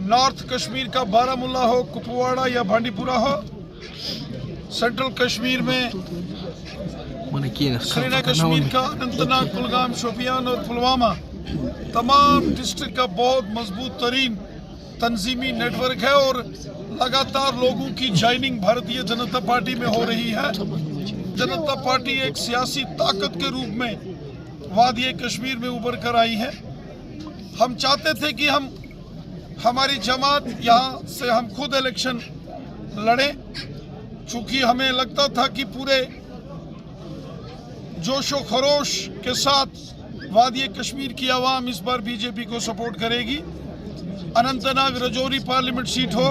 North Kashmir का बारामूला हो, कुपवाड़ा या बांडीपुरा हो, सेंट्रल कश्मीर में श्रीनगर कश्मीर का अनंतनाग, कुलगाम, शोपियान और पुलवामा, तमाम डिस्ट्रिक्ट का बहुत मजबूत तरीन तंजीमी नेटवर्क है और लगातार लोगों की ज्वाइनिंग भारतीय जनता पार्टी में हो रही है। जनता पार्टी एक सियासी ताकत के रूप में वादी कश्मीर में उभर कर आई है। हम चाहते थे कि हमारी जमात यहाँ से हम खुद इलेक्शन लड़ें, चूँकि हमें लगता था कि पूरे जोशो खरोश के साथ वादी कश्मीर की आवाम इस बार बीजेपी को सपोर्ट करेगी। अनंतनाग रजौरी पार्लियामेंट सीट हो,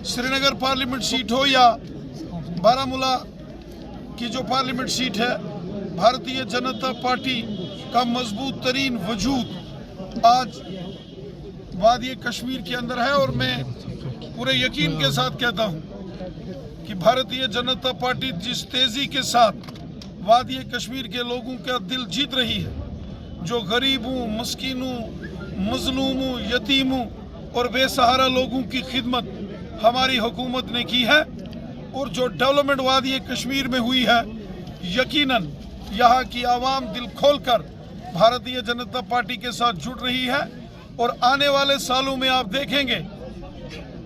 श्रीनगर पार्लियामेंट सीट हो या बारामूला की जो पार्लियामेंट सीट है, भारतीय जनता पार्टी का मजबूत तरीन वजूद आज वादी कश्मीर के अंदर है। और मैं पूरे यकीन के साथ कहता हूँ कि भारतीय जनता पार्टी जिस तेज़ी के साथ वादी कश्मीर के लोगों का दिल जीत रही है, जो गरीबों, मस्कीनों, मजलूमों, यतीमों और बेसहारा लोगों की खिदमत हमारी हुकूमत ने की है और जो डेवलपमेंट वादी कश्मीर में हुई है, यकीनन यहाँ की आवाम दिल खोलकर भारतीय जनता पार्टी के साथ जुड़ रही है। और आने वाले सालों में आप देखेंगे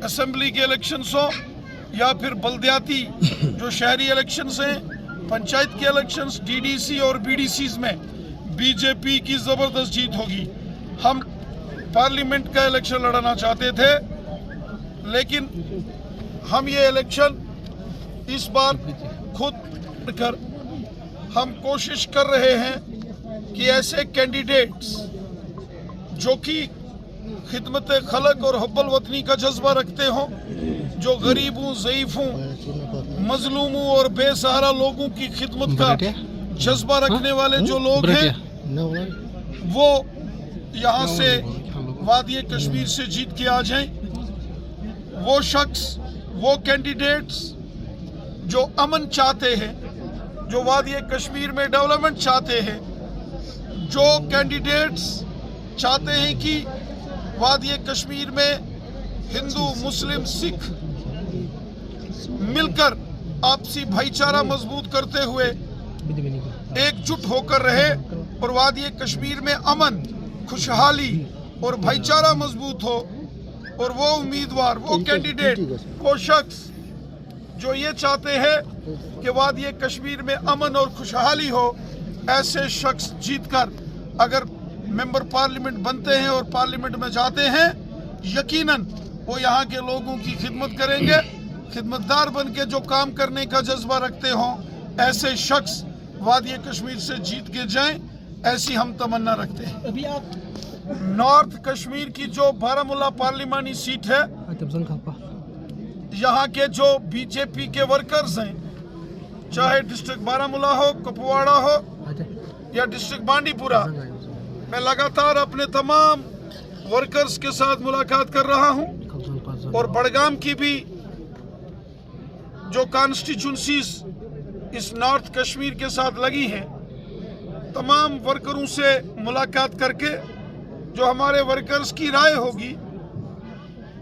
असेंबली के इलेक्शंस हो या फिर बल्दियाती जो शहरी इलेक्शंस हैं, पंचायत के इलेक्शंस, डीडीसी और बीडीसीज में बीजेपी की ज़बरदस्त जीत होगी। हम पार्लियामेंट का इलेक्शन लड़ना चाहते थे, लेकिन हम ये इलेक्शन इस बार खुद कर हम कोशिश कर रहे हैं कि ऐसे कैंडिडेट्स जो कि खिदमत खलक और हुब्बुल वतनी का जज्बा रखते हों, जो गरीबों, ज़ईफ़ों, मजलूमों और बेसहारा लोगों की खिदमत का जज्बा रखने वाले जो लोग हैं, वो यहाँ से वादी कश्मीर से जीत के आ जाएं। वो शख्स, वो कैंडिडेट्स जो अमन चाहते हैं, जो वादी कश्मीर में डेवलपमेंट चाहते हैं, जो कैंडिडेट्स चाहते हैं कि वादी कश्मीर में हिंदू, मुस्लिम, सिख मिलकर आपसी भाईचारा मजबूत करते हुए एकजुट होकर रहे और वादी कश्मीर में अमन, खुशहाली और भाईचारा मजबूत हो। और वो उम्मीदवार, वो कैंडिडेट, वो शख्स जो ये चाहते हैं कि वादी कश्मीर में अमन और खुशहाली हो, ऐसे शख्स जीतकर अगर मेंबर पार्लियामेंट बनते हैं और पार्लियामेंट में जाते हैं, यकीनन वो यहाँ के लोगों की खिदमत करेंगे। खिदमतदार बन के जो काम करने का जज्बा रखते हों, ऐसे शख्स वादी कश्मीर से जीत के जाएं, ऐसी हम तमन्ना रखते हैं। अभी आप नॉर्थ कश्मीर की जो बारामूला पार्लिमानी सीट है, यहाँ के जो बीजेपी के वर्कर्स हैं, चाहे डिस्ट्रिक्ट बारामूला हो, कुपवाड़ा हो या डिस्ट्रिक्ट बांडीपुरा, मैं लगातार अपने तमाम वर्कर्स के साथ मुलाकात कर रहा हूँ और बड़गाम की भी जो कॉन्स्टिट्यूंसीज इस नॉर्थ कश्मीर के साथ लगी हैं, तमाम वर्करों से मुलाकात करके जो हमारे वर्कर्स की राय होगी,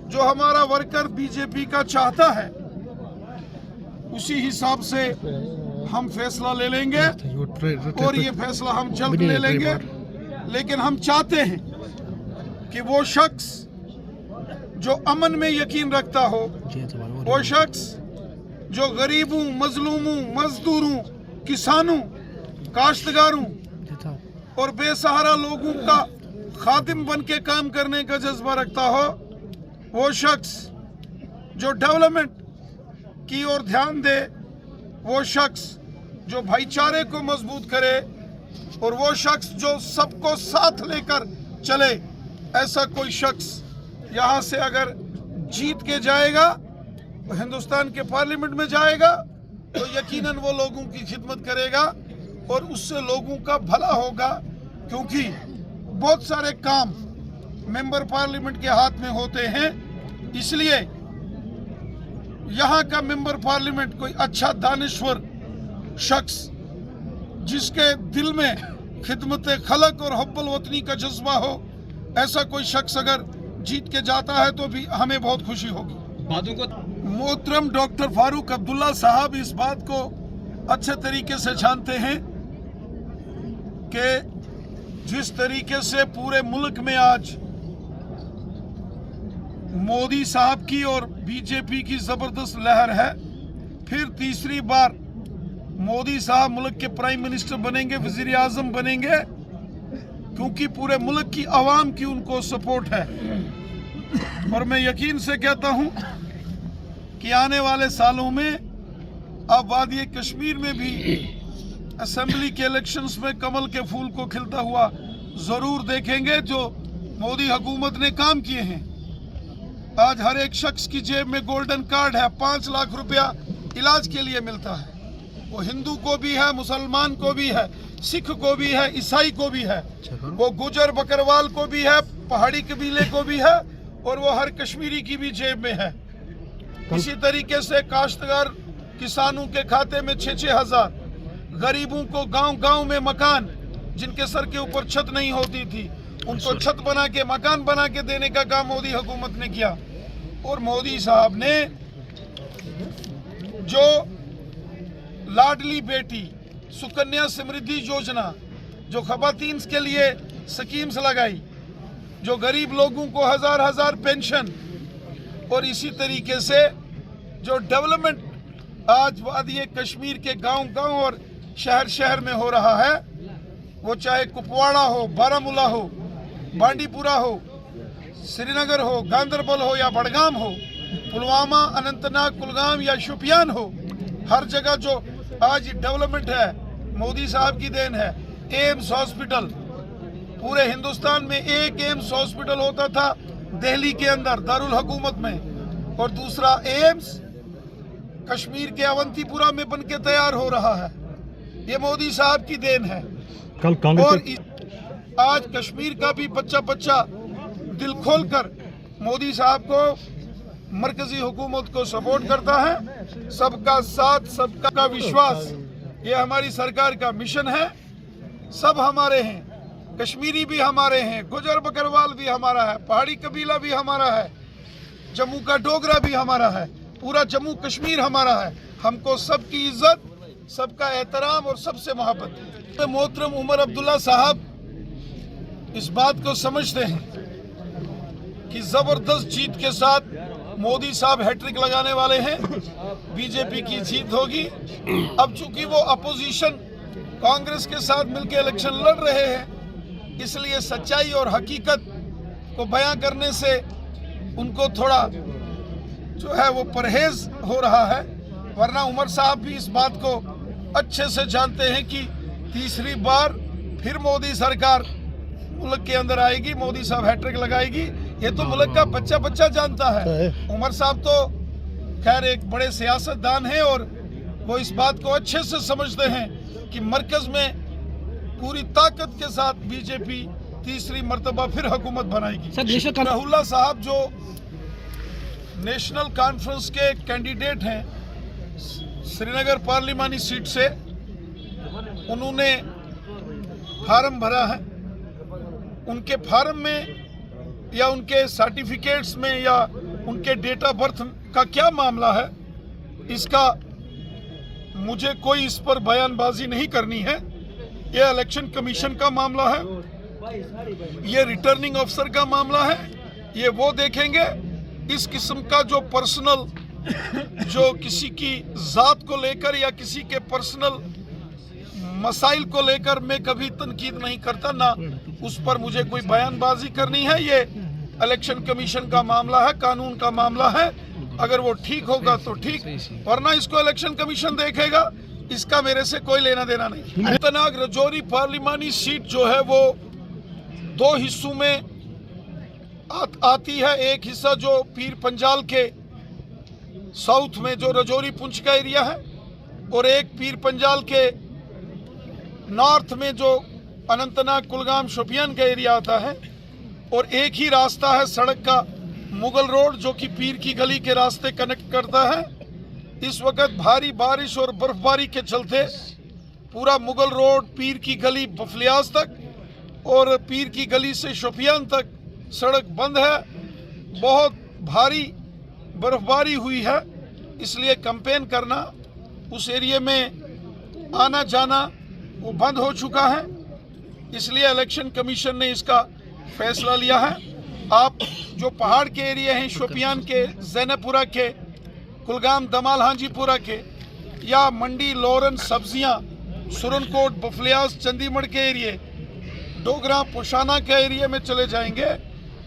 जो हमारा वर्कर बीजेपी का चाहता है, उसी हिसाब से हम फैसला ले लेंगे और ये फैसला हम जल्द ले लेंगे। लेकिन हम चाहते हैं कि वो शख्स जो अमन में यकीन रखता हो, वो शख्स जो गरीबों, मजलूमों, मजदूरों, किसानों, काश्तकारों और बेसहारा लोगों का खादिम बन के काम करने का जज्बा रखता हो, वो शख्स जो डेवलपमेंट की ओर ध्यान दे, वो शख्स जो भाईचारे को मजबूत करे और वो शख्स जो सबको साथ लेकर चले, ऐसा कोई शख्स यहाँ से अगर जीत के जाएगा, हिंदुस्तान के पार्लियामेंट में जाएगा, तो यकीनन वो लोगों की खिदमत करेगा और उससे लोगों का भला होगा। क्योंकि बहुत सारे काम मेंबर पार्लियामेंट के हाथ में होते हैं, इसलिए यहाँ का मेंबर पार्लियामेंट कोई अच्छा दानिश्वर शख्स जिसके दिल में खिदमत खलक और हुब्बुल वतनी का जज्बा हो, ऐसा कोई शख्स अगर जीत के जाता है तो भी हमें बहुत खुशी होगी। मोहतरम डॉक्टर फारूक अब्दुल्ला साहब इस बात को अच्छे तरीके से जानते हैं कि जिस तरीके से पूरे मुल्क में आज मोदी साहब की और बीजेपी की जबरदस्त लहर है, फिर तीसरी बार मोदी साहब मुल्क के प्राइम मिनिस्टर बनेंगे, वजीर आजम बनेंगे, क्योंकि पूरे मुल्क की आवाम की उनको सपोर्ट है। और मैं यकीन से कहता हूं कि आने वाले सालों में आप वादी कश्मीर में भी असेंबली के इलेक्शंस में कमल के फूल को खिलता हुआ जरूर देखेंगे, जो मोदी हुकूमत ने काम किए हैं। आज हर एक शख्स की जेब में गोल्डन कार्ड है, 5 लाख रुपया इलाज के लिए मिलता है। वो हिंदू को भी है, मुसलमान को भी है, सिख को भी है, ईसाई को भी है, वो गुजर बकरवाल को भी है, पहाड़ी कबीले को भी है, और वो हर कश्मीरी की भी जेब में है। इसी तरीके से काश्तकार किसानों के खाते में 6-6 हज़ार, गरीबों को गांव-गांव में मकान, जिनके सर के ऊपर छत नहीं होती थी, उनको छत बना के मकान बना के देने का काम मोदी हुकूमत ने किया। और मोदी साहब ने जो लाडली बेटी सुकन्या समृद्धि योजना, जो खवातीन के लिए स्कीम्स लगाई, जो गरीब लोगों को हजार पेंशन, और इसी तरीके से जो डेवलपमेंट आज वादी कश्मीर के गांव-गांव और शहर में हो रहा है, वो चाहे कुपवाड़ा हो, बारामूला हो, बांडीपुरा हो, श्रीनगर हो, गांदरबल हो या बड़गाम हो, पुलवामा, अनंतनाग, कुलगाम या शोपियान हो, हर जगह जो आज डेवलपमेंट है मोदी साहब की देन है। एम्स हॉस्पिटल, पूरे हिंदुस्तान में एक एम्स हॉस्पिटल होता था दिल्ली के अंदर दारुल हुकूमत में, और दूसरा एम्स कश्मीर के अवंतीपुरा में बनके तैयार हो रहा है। ये मोदी साहब की देन है। और आज कश्मीर का भी बच्चा दिल खोलकर मोदी साहब को, मरकजी हुकूमत को सपोर्ट करता है। सबका साथ, सबका विश्वास, ये हमारी सरकार का मिशन है। सब हमारे हैं, कश्मीरी भी हमारे हैं, गुजर बकरवाल भी हमारा है, पहाड़ी कबीला भी हमारा है, जम्मू का डोगरा भी हमारा है, पूरा जम्मू कश्मीर हमारा है। हमको सबकी इज्जत, सबका एहतराम और सबसे मोहब्बत। मोहतरम उमर अब्दुल्ला साहब इस बात को समझते हैं कि जबरदस्त जीत के साथ मोदी साहब हैट्रिक लगाने वाले हैं, बीजेपी की जीत होगी। अब चूंकि वो अपोजिशन कांग्रेस के साथ मिलकर इलेक्शन लड़ रहे हैं, इसलिए सच्चाई और हकीकत को बयां करने से उनको थोड़ा जो है वो परहेज हो रहा है। वरना उमर साहब भी इस बात को अच्छे से जानते हैं कि तीसरी बार फिर मोदी सरकार मुल्क के अंदर आएगी, मोदी साहब हैट्रिक लगाएगी। ये तो मुल्क का बच्चा जानता है। उमर साहब तो खैर एक बड़े सियासतदान हैं और वो इस बात को अच्छे से समझते हैं कि मरकज में पूरी ताकत के साथ बीजेपी तीसरी मर्तबा फिर हुकूमत बनाएगी। राहुल्ला साहब जो नेशनल कॉन्फ्रेंस के कैंडिडेट हैं श्रीनगर पार्लिमानी सीट से, उन्होंने फार्म भरा है। उनके फार्म में या उनके सर्टिफिकेट्स में या उनके डेट ऑफ बर्थ का क्या मामला है, इसका मुझे कोई इस पर बयानबाजी नहीं करनी है। ये इलेक्शन कमीशन का मामला है, ये रिटर्निंग अफसर का मामला है, ये वो देखेंगे। इस किस्म का जो पर्सनल, जो किसी की जात को लेकर या किसी के पर्सनल मसाइल को लेकर मैं कभी तनकीद नहीं करता, ना उस पर मुझे कोई बयानबाजी करनी है। ये इलेक्शन कमीशन का मामला है, कानून का मामला है। अगर वो ठीक होगा तो ठीक, वरना इसको इलेक्शन कमीशन देखेगा, इसका मेरे से कोई लेना देना नहीं। अनंतनाग राजौरी पार्लिमानी सीट जो है वो 2 हिस्सों में आती है। एक हिस्सा जो पीर पंजाल के साउथ में जो राजौरी पुंछ का एरिया है, और एक पीर पंजाल के नॉर्थ में जो अनंतनाग कुलगाम शोपियान का एरिया आता है। और एक ही रास्ता है सड़क का, मुगल रोड, जो कि पीर की गली के रास्ते कनेक्ट करता है। इस वक्त भारी बारिश और बर्फबारी के चलते पूरा मुगल रोड, पीर की गली बफलियाज तक और पीर की गली से शोपियान तक सड़क बंद है। बहुत भारी बर्फबारी हुई है, इसलिए कैंपेन करना, उस एरिया में आना जाना वो बंद हो चुका है। इसलिए इलेक्शन कमीशन ने इसका फैसला लिया है। आप जो पहाड़ के एरिया हैं, शोपियान के, जैनपुरा के, कुलगाम दमाल हांजीपुरा के, या मंडी लॉरेंस सब्जियां, सुरनकोट बफलियास चंडीगढ़ के एरिया, डोगरा पुशाना के एरिया में चले जाएंगे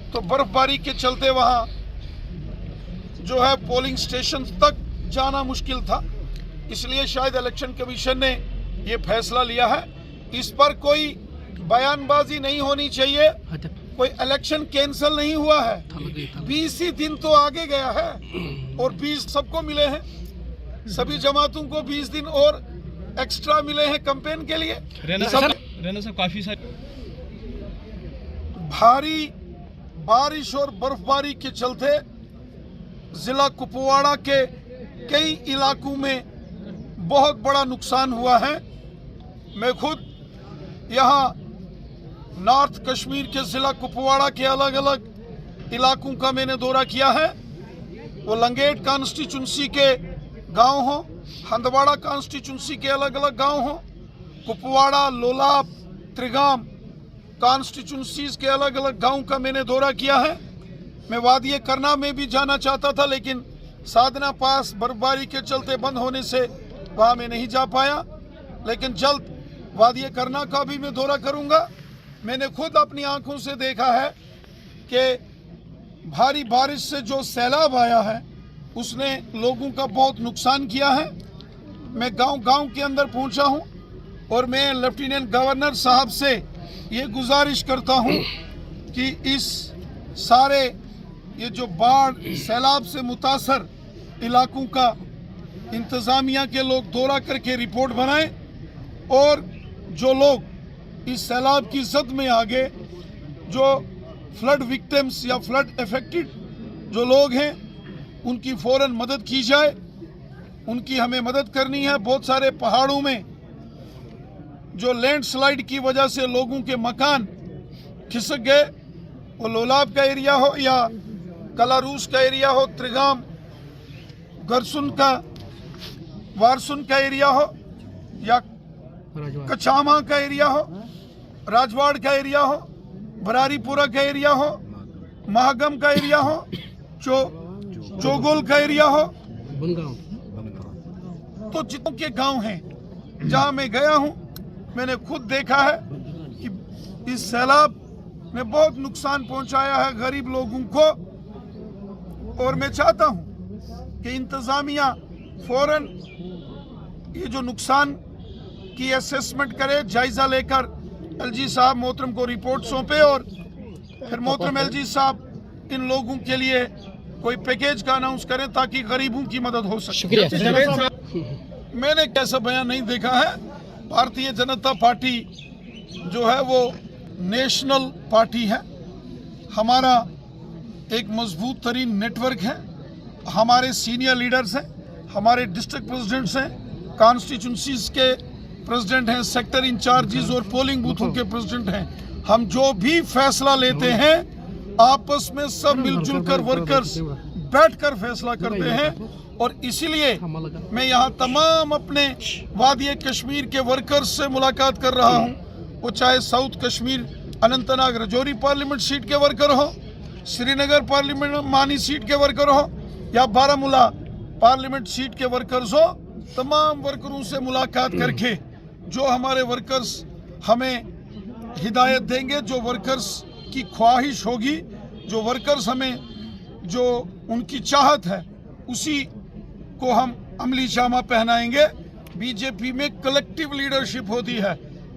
तो बर्फबारी के चलते वहाँ जो है पोलिंग स्टेशन तक जाना मुश्किल था। इसलिए शायद इलेक्शन कमीशन ने ये फैसला लिया है। इस पर कोई बयानबाजी नहीं होनी चाहिए, कोई इलेक्शन कैंसिल नहीं हुआ है, 20 ही दिन तो आगे गया है और 20 सबको मिले हैं, सभी जमातों को 20 दिन और एक्स्ट्रा मिले हैं कैंपेन के लिए। रेना साहब काफी सारे भारी बारिश और बर्फबारी के चलते जिला कुपवाड़ा के कई इलाकों में बहुत बड़ा नुकसान हुआ है। मैं खुद यहाँ नॉर्थ कश्मीर के जिला कुपवाड़ा के अलग अलग इलाकों का मैंने दौरा किया है। वो लंगेट कॉन्स्टिट्यूंसी के गांव हो, हंदवाड़ा कॉन्स्टिट्यूंसी के अलग अलग गांव हो, कुपवाड़ा, लोलाब, त्रिगाम कॉन्स्टिट्यूंसीज के अलग अलग गांव का मैंने दौरा किया है। मैं वादिय करना में भी जाना चाहता था, लेकिन साधना पास बर्फबारी के चलते बंद होने से वहाँ मैं नहीं जा पाया, लेकिन जल्द वादिय करना का भी मैं दौरा करूँगा। मैंने खुद अपनी आंखों से देखा है कि भारी बारिश से जो सैलाब आया है उसने लोगों का बहुत नुकसान किया है। मैं गांव के अंदर पहुंचा हूं और मैं लेफ्टिनेंट गवर्नर साहब से ये गुजारिश करता हूं कि इस सारे ये जो बाढ़ सैलाब से मुतासर इलाकों का इंतज़ामिया के लोग दौरा करके रिपोर्ट बनाएं और जो लोग इस सैलाब की जद में आ गए, जो फ्लड विक्टिम्स या फ्लड अफेक्टेड जो लोग हैं, उनकी फ़ौरन मदद की जाए। उनकी हमें मदद करनी है। बहुत सारे पहाड़ों में जो लैंडस्लाइड की वजह से लोगों के मकान खिसक गए, वो लोलाब का एरिया हो या कलारूस का एरिया हो, त्रिगाम, गरसुन का, वारसुन का एरिया हो या कचामा का एरिया हो, राजवाड़ का एरिया हो, बरारीपुरा का एरिया हो, महागम का एरिया हो, चोगोल का एरिया हो, तो जितने के गांव हैं जहां मैं गया हूं, मैंने खुद देखा है कि इस सैलाब ने बहुत नुकसान पहुंचाया है गरीब लोगों को। और मैं चाहता हूं कि इंतजामिया फौरन ये जो नुकसान की असेसमेंट करे, जायजा लेकर एलजी साहब मोहतरम को रिपोर्ट सौंपे और फिर मोहतरम एलजी साहब इन लोगों के लिए कोई पैकेज का अनाउंस करें ताकि गरीबों की मदद हो सके। मैंने कैसा बयान नहीं देखा है। भारतीय जनता पार्टी जो है वो नेशनल पार्टी है, हमारा एक मजबूत तरीन नेटवर्क है, हमारे सीनियर लीडर्स हैं, हमारे डिस्ट्रिक्ट प्रेसिडेंट्स हैं, कॉन्स्टिट्यूंसीज के प्रेसिडेंट हैं, सेक्टर इंचार्जेस और पोलिंग बूथों के प्रेसिडेंट हैं। हम जो भी फैसला लेते हैं आपस में सब मिलजुल कर वर्कर्स बैठकर फैसला करते हैं। और इसीलिए मैं यहाँ तमाम अपने वादिय कश्मीर के वर्कर्स से मुलाकात कर रहा हूँ, वो चाहे south Kashmir Anantnag Rajouri parliament seat के वर्कर हो, श्रीनगर पार्लियामेंट मानी सीट के वर्कर हो या बारामूला पार्लियामेंट सीट के वर्कर्स हो, तमाम वर्करों से मुलाकात करके जो हमारे वर्कर्स हमें हिदायत देंगे, जो वर्कर्स की ख्वाहिश होगी, जो वर्कर्स हमें जो उनकी चाहत है उसी को हम अमली जामा पहनाएंगे। बीजेपी में कलेक्टिव लीडरशिप होती है,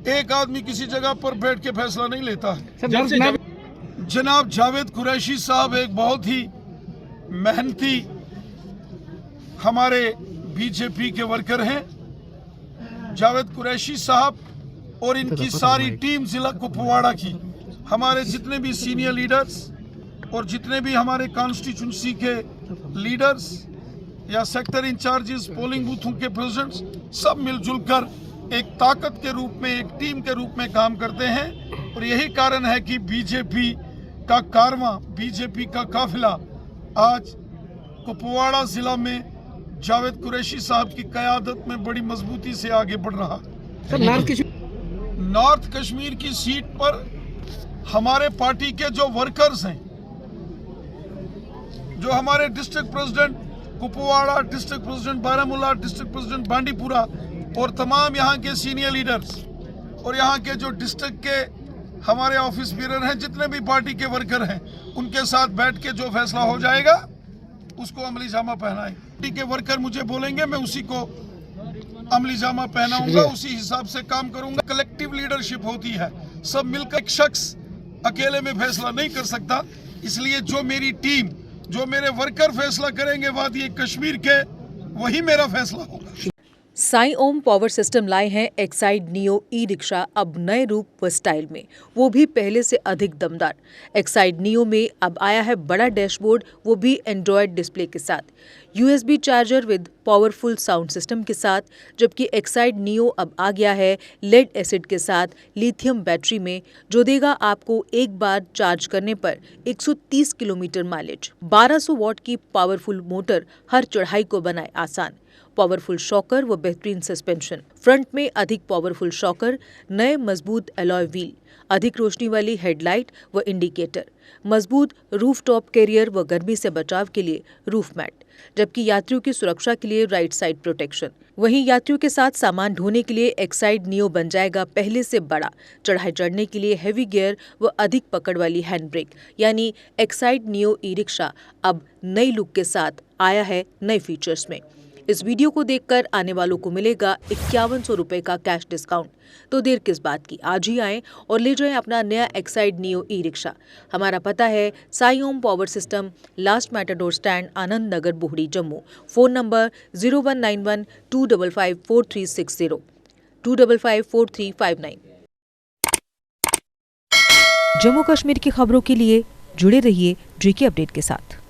एक आदमी किसी जगह पर बैठ के फैसला नहीं लेता है। जनाब जावेद कुरैशी साहब एक बहुत ही मेहनती हमारे बीजेपी के वर्कर हैं। जावेद कुरैशी साहब और इनकी सारी टीम जिला कुपवाड़ा की, हमारे जितने भी सीनियर लीडर्स और जितने भी हमारे कॉन्स्टिट्यूंसी के लीडर्स या सेक्टर इंचार्जेस, पोलिंग बूथों के प्रेसिडेंट्स, सब मिलजुल कर एक ताकत के रूप में, एक टीम के रूप में काम करते हैं। और यही कारण है कि बीजेपी का कारवां, बीजेपी का काफिला आज कुपवाड़ा जिला में जावेद कुरैशी साहब की क़यादत में बड़ी मजबूती से आगे बढ़ रहा। नॉर्थ कश्मीर की सीट पर हमारे पार्टी के जो वर्कर्स हैं, जो हमारे district president Kupwara, district president Baramulla, district president Bandipora और तमाम यहाँ के सीनियर लीडर्स और यहाँ के जो डिस्ट्रिक्ट के हमारे ऑफिस बीरर हैं, जितने भी पार्टी के वर्कर हैं, उनके साथ बैठ के जो फैसला हो जाएगा उसको अमली जामा पहनाएंगे। पार्टी के वर्कर मुझे बोलेंगे, मैं उसी को अमली जामा पहनाऊंगा, उसी हिसाब से काम करूंगा। कलेक्टिव लीडरशिप होती है, सब मिलकर, एक शख्स अकेले में फैसला नहीं कर सकता। इसलिए जो मेरी टीम, जो मेरे वर्कर फैसला करेंगे वादी कश्मीर के, वही मेरा फैसला होगा। साई ओम पावर सिस्टम लाए हैं एक्साइड नियो ई रिक्शा, अब नए रूप व स्टाइल में, वो भी पहले से अधिक दमदार। एक्साइड नियो में अब आया है बड़ा डैशबोर्ड, वो भी एंड्रॉयड डिस्प्ले के साथ, USB charger with powerful sound system के साथ, जबकि एक्साइड नियो अब आ गया है लेड एसिड के साथ लिथियम बैटरी में, जो देगा आपको एक बार चार्ज करने पर 130 किलोमीटर माइलेज। 1200 वॉट की पावरफुल मोटर हर चढ़ाई को बनाए आसान। पावरफुल शॉकर व बेहतरीन सस्पेंशन, फ्रंट में अधिक पावरफुल शॉकर, नए मजबूत अलॉय व्हील, अधिक रोशनी वाली हेडलाइट व इंडिकेटर, मजबूत रूफटॉप कैरियर व गर्मी से बचाव के लिए रूफ मैट, जबकि यात्रियों की सुरक्षा के लिए राइट साइड प्रोटेक्शन। वहीं यात्रियों के साथ सामान ढोने के लिए एक्साइड नियो बन जाएगा पहले से बड़ा। चढ़ाई चढ़ने के लिए हैवी गियर व अधिक पकड़ वाली हैंड ब्रेक, यानी एक्साइड नियो ई रिक्शा अब नई लुक के साथ आया है नए फीचर्स में। इस वीडियो को देखकर आने वालों को मिलेगा 5100 रुपए का कैश डिस्काउंट। तो देर किस बात की, आज ही आएं और ले जाएं अपना नया एक्साइड नियो ई रिक्शा। हमारा पता है Sai Om power system, last matador stand, Anand Nagar, Bohri, Jammu. Phone number 0191 255 4360 255 4359। Jammu Kashmir की खबरों के लिए जुड़े रहिए JK अपडेट के साथ।